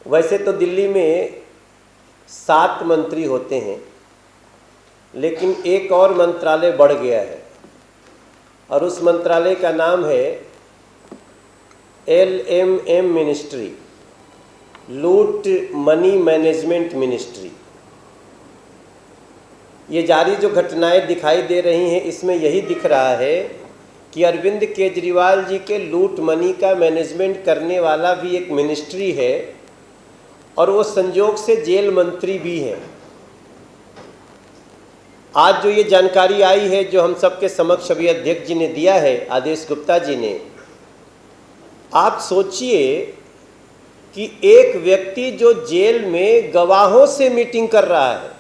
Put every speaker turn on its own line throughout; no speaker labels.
वैसे तो दिल्ली में 7 मंत्री होते हैं, लेकिन एक और मंत्रालय बढ़ गया है और उस मंत्रालय का नाम है LMM मिनिस्ट्री, लूट मनी मैनेजमेंट मिनिस्ट्री। ये जारी जो घटनाएं दिखाई दे रही हैं, इसमें यही दिख रहा है कि अरविंद केजरीवाल जी के लूट मनी का मैनेजमेंट करने वाला भी एक मिनिस्ट्री है और वो संजोग से जेल मंत्री भी है। आज जो ये जानकारी आई है, जो हम सबके समक्ष अभी अध्यक्ष जी ने दिया है, आदेश गुप्ता जी ने, आप सोचिए कि एक व्यक्ति जो जेल में गवाहों से मीटिंग कर रहा है,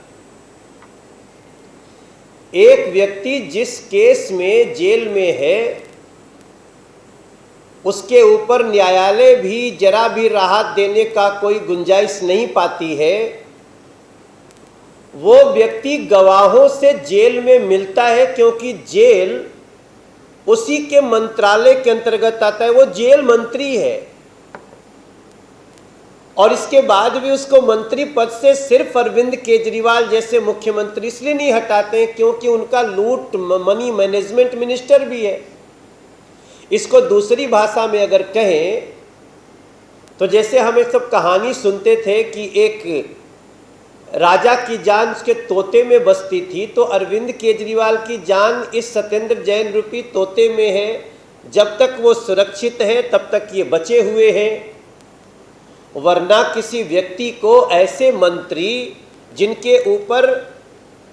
एक व्यक्ति जिस केस में जेल में है, उसके ऊपर न्यायालय भी जरा भी राहत देने का कोई गुंजाइश नहीं पाती है, वो व्यक्ति गवाहों से जेल में मिलता है क्योंकि जेल उसी के मंत्रालय के अंतर्गत आता है। वो जेल मंत्री है और इसके बाद भी उसको मंत्री पद से सिर्फ अरविंद केजरीवाल जैसे मुख्यमंत्री इसलिए नहीं हटाते हैं क्योंकि उनका लूट मनी मैनेजमेंट मिनिस्टर भी है। इसको दूसरी भाषा में अगर कहें तो जैसे हमें सब कहानी सुनते थे कि एक राजा की जान उसके तोते में बसती थी, तो अरविंद केजरीवाल की जान इस सत्येंद्र जैन रूपी तोते में है। जब तक वो सुरक्षित है तब तक ये बचे हुए हैं, वरना किसी व्यक्ति को ऐसे मंत्री जिनके ऊपर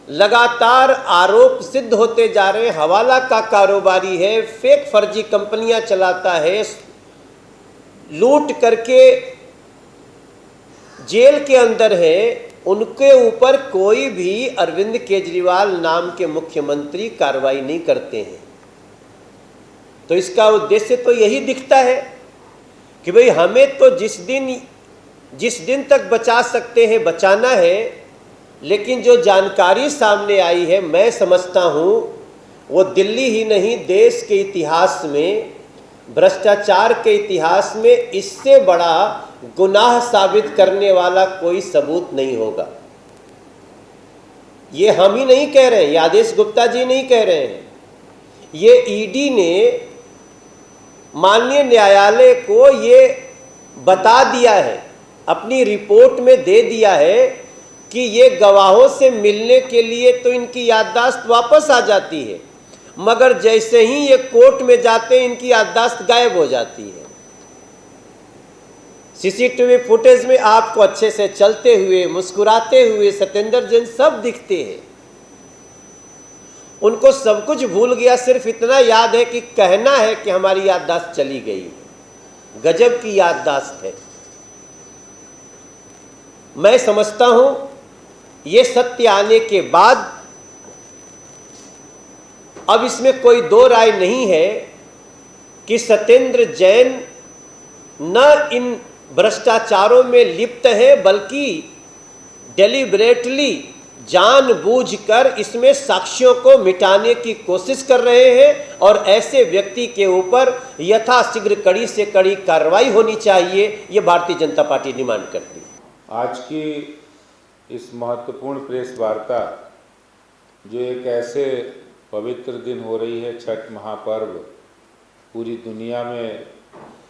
लगातार आरोप सिद्ध होते जा रहे हैं, हवाला का कारोबारी है, फेक फर्जी कंपनियां चलाता है, लूट करके जेल के अंदर है, उनके ऊपर कोई भी अरविंद केजरीवाल नाम के मुख्यमंत्री कार्रवाई नहीं करते हैं। तो इसका उद्देश्य तो यही दिखता है कि भाई हमें तो जिस दिन तक बचा सकते हैं बचाना है, लेकिन जो जानकारी सामने आई है, मैं समझता हूँ वो दिल्ली ही नहीं देश के इतिहास में, भ्रष्टाचार के इतिहास में इससे बड़ा गुनाह साबित करने वाला कोई सबूत नहीं होगा। ये हम ही नहीं कह रहे हैं, ये आदेश गुप्ता जी नहीं कह रहे हैं, ये ईडी ने माननीय न्यायालय को ये बता दिया है, अपनी रिपोर्ट में दे दिया है कि ये गवाहों से मिलने के लिए तो इनकी याददाश्त वापस आ जाती है, मगर जैसे ही ये कोर्ट में जाते हैं इनकी याददाश्त गायब हो जाती है। सीसीटीवी फुटेज में आपको अच्छे से चलते हुए, मुस्कुराते हुए सत्येंद्र जैन सब दिखते हैं। उनको सब कुछ भूल गया, सिर्फ इतना याद है कि कहना है कि हमारी याददाश्त चली गई है। गजब की याददाश्त है। मैं समझता हूं ये सत्य आने के बाद अब इसमें कोई दो राय नहीं है कि सत्येंद्र जैन न इन भ्रष्टाचारों में लिप्त है, बल्कि डेलिबरेटली जानबूझकर इसमें साक्ष्यों को मिटाने की कोशिश कर रहे हैं और ऐसे व्यक्ति के ऊपर यथाशीघ्र कड़ी से कड़ी कार्रवाई होनी चाहिए, ये भारतीय जनता पार्टी डिमांड करती है।
आज की इस महत्वपूर्ण प्रेस वार्ता, जो एक ऐसे पवित्र दिन हो रही है, छठ महापर्व पूरी दुनिया में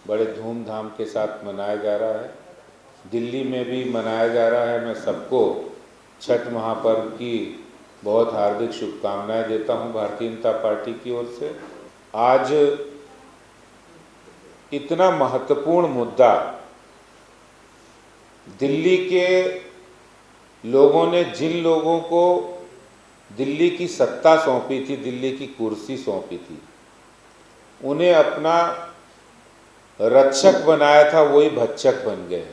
बड़े धूमधाम के साथ मनाया जा रहा है, दिल्ली में भी मनाया जा रहा है। मैं सबको छठ महापर्व की बहुत हार्दिक शुभकामनाएं देता हूं भारतीय जनता पार्टी की ओर से। आज इतना महत्वपूर्ण मुद्दा, दिल्ली के लोगों ने जिन लोगों को दिल्ली की सत्ता सौंपी थी, दिल्ली की कुर्सी सौंपी थी, उन्हें अपना रक्षक बनाया था, वही भक्षक बन गए।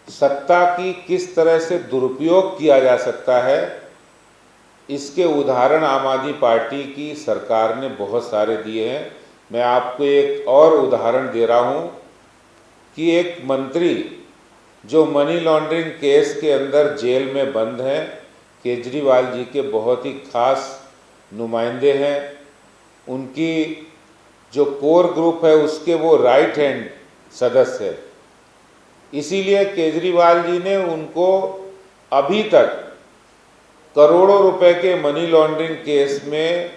सत्ता की किस तरह से दुरुपयोग किया जा सकता है, इसके उदाहरण आम आदमी पार्टी की सरकार ने बहुत सारे दिए हैं। मैं आपको एक और उदाहरण दे रहा हूं कि एक मंत्री जो मनी लॉन्ड्रिंग केस के अंदर जेल में बंद हैं, केजरीवाल जी के बहुत ही खास नुमाइंदे हैं, उनकी जो कोर ग्रुप है उसके वो राइट हैंड सदस्य है, इसीलिए केजरीवाल जी ने उनको अभी तक करोड़ों रुपए के मनी लॉन्ड्रिंग केस में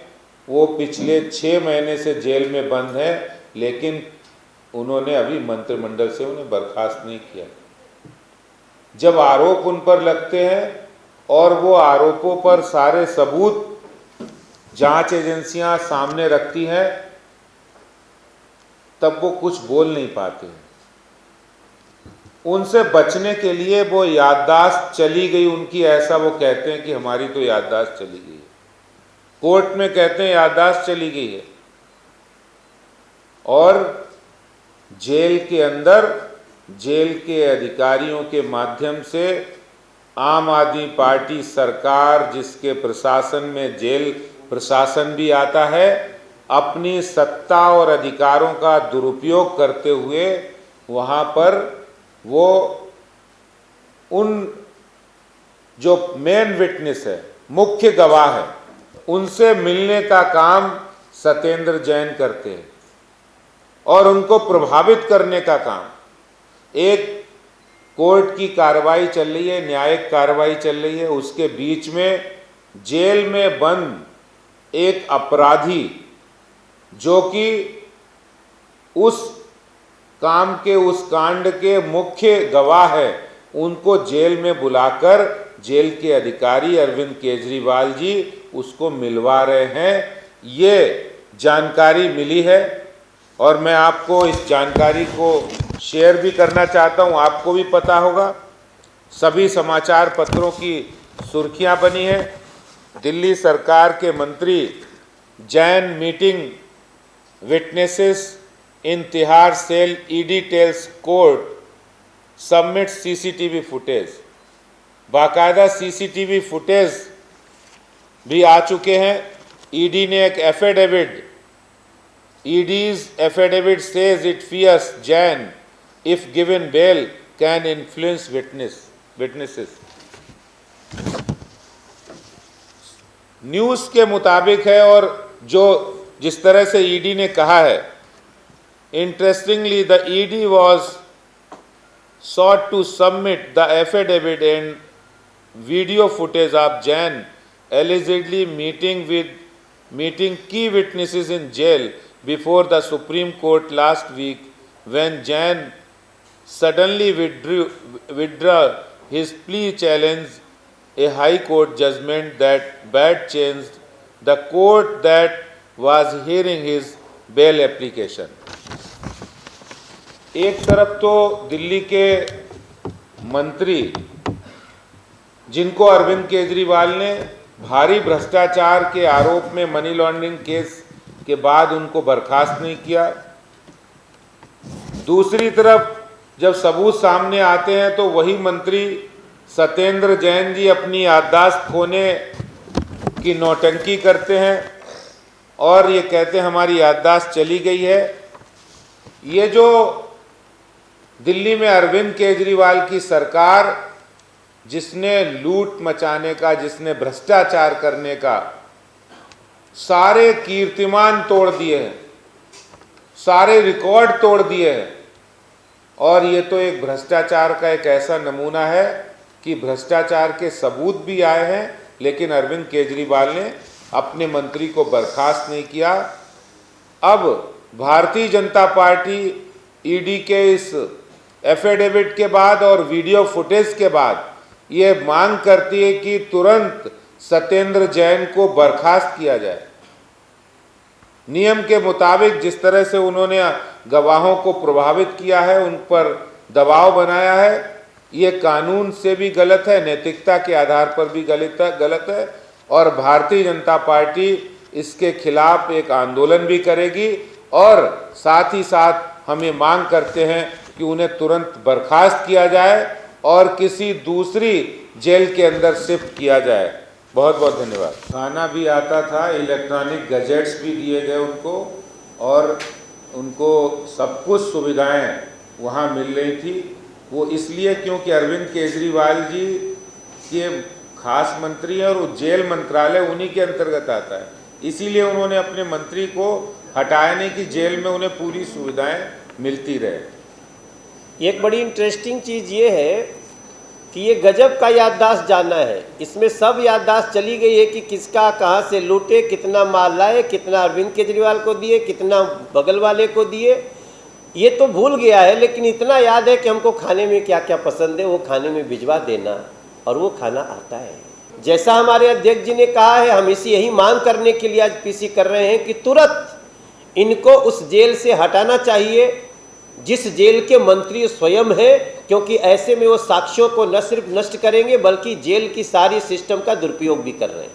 वो पिछले 6 महीने से जेल में बंद है, लेकिन उन्होंने अभी मंत्रिमंडल से उन्हें बर्खास्त नहीं किया। जब आरोप उन पर लगते हैं और वो आरोपों पर सारे सबूत जांच एजेंसियां सामने रखती हैं, तब वो कुछ बोल नहीं पाते हैं। उनसे बचने के लिए वो याददाश्त चली गई उनकी, ऐसा वो कहते हैं कि हमारी तो याददाश्त चली गई है। कोर्ट में कहते हैं याददाश्त चली गई है, और जेल के अंदर जेल के अधिकारियों के माध्यम से आम आदमी पार्टी सरकार, जिसके प्रशासन में जेल प्रशासन भी आता है, अपनी सत्ता और अधिकारों का दुरुपयोग करते हुए वहाँ पर वो उन जो मेन विटनेस है, मुख्य गवाह है, उनसे मिलने का काम सत्येंद्र जैन करते हैं और उनको प्रभावित करने का काम। एक कोर्ट की कार्रवाई चल रही है, न्यायिक कार्रवाई चल रही है, उसके बीच में जेल में बंद एक अपराधी जो कि उस काम के, उस कांड के मुख्य गवाह है, उनको जेल में बुलाकर जेल के अधिकारी अरविंद केजरीवाल जी उसको मिलवा रहे हैं। ये जानकारी मिली है और मैं आपको इस जानकारी को शेयर भी करना चाहता हूँ। आपको भी पता होगा, सभी समाचार पत्रों की सुर्खियाँ बनी है। दिल्ली सरकार के मंत्री Jain meeting witnesses in Tihar cell, ED tells court submit CCTV footage. बाकायदा सीसीटीवी फुटेज भी आ चुके हैं। ईडी ने एक affidavit, ED's affidavit says it fears Jain if given bail can influence witnesses. News के मुताबिक है, और जो जिस तरह से ईडी ने कहा है, interestingly the ED was sought to submit the affidavit and video footage of Jain allegedly meeting key witnesses in jail before the Supreme Court last week, when Jain suddenly withdrew his plea challenge a high court judgment that changed the court that was hearing his bail application। एक तरफ तो दिल्ली के मंत्री, जिनको अरविंद केजरीवाल ने भारी भ्रष्टाचार के आरोप में मनी लॉन्ड्रिंग केस के बाद उनको बर्खास्त नहीं किया, दूसरी तरफ जब सबूत सामने आते हैं तो वही मंत्री सत्येंद्र जैन जी अपनी याददाश्त खोने की नौटंकी करते हैं और ये कहते हैं हमारी याददाश्त चली गई है। ये जो दिल्ली में अरविंद केजरीवाल की सरकार, जिसने लूट मचाने का, जिसने भ्रष्टाचार करने का सारे कीर्तिमान तोड़ दिए हैं, सारे रिकॉर्ड तोड़ दिए हैं, और ये तो एक भ्रष्टाचार का एक ऐसा नमूना है कि भ्रष्टाचार के सबूत भी आए हैं, लेकिन अरविंद केजरीवाल ने अपने मंत्री को बर्खास्त नहीं किया। अब भारतीय जनता पार्टी ईडी के इस एफिडेविट के बाद और वीडियो फुटेज के बाद ये मांग करती है कि तुरंत सत्येंद्र जैन को बर्खास्त किया जाए। नियम के मुताबिक जिस तरह से उन्होंने गवाहों को प्रभावित किया है, उन पर दबाव बनाया है, ये कानून से भी गलत है, नैतिकता के आधार पर भी गलत है, और भारतीय जनता पार्टी इसके खिलाफ एक आंदोलन भी करेगी। और साथ ही साथ हम ये मांग करते हैं कि उन्हें तुरंत बर्खास्त किया जाए और किसी दूसरी जेल के अंदर शिफ्ट किया जाए। बहुत बहुत धन्यवाद। खाना भी आता था, इलेक्ट्रॉनिक गैजेट्स भी दिए गए उनको, और उनको सब कुछ सुविधाएं वहाँ मिल रही थी। वो इसलिए क्योंकि अरविंद केजरीवाल जी के खास मंत्री हैं और वो जेल मंत्रालय उन्हीं के अंतर्गत आता है, इसीलिए उन्होंने अपने मंत्री को हटाया नहीं कि जेल में उन्हें पूरी सुविधाएं मिलती रहे।
एक बड़ी इंटरेस्टिंग चीज़ ये है कि ये गजब का याददाश्त जाना है। इसमें सब याददाश्त चली गई है कि किसका कहाँ से लूटे, कितना माल लाए, कितना अरविंद केजरीवाल को दिए, कितना बगल वाले को दिए, ये तो भूल गया है। लेकिन इतना याद है कि हमको खाने में क्या क्या पसंद है वो खाने में भिजवा देना, और वो खाना आता है। जैसा हमारे अध्यक्ष जी ने कहा है, हम इसी यही मांग करने के लिए आज पीसी कर रहे हैं कि तुरंत इनको उस जेल से हटाना चाहिए जिस जेल के मंत्री स्वयं है, क्योंकि ऐसे में वो साक्ष्यों को न सिर्फ नष्ट करेंगे बल्कि जेल की सारी सिस्टम का दुरुपयोग भी कर रहे हैं।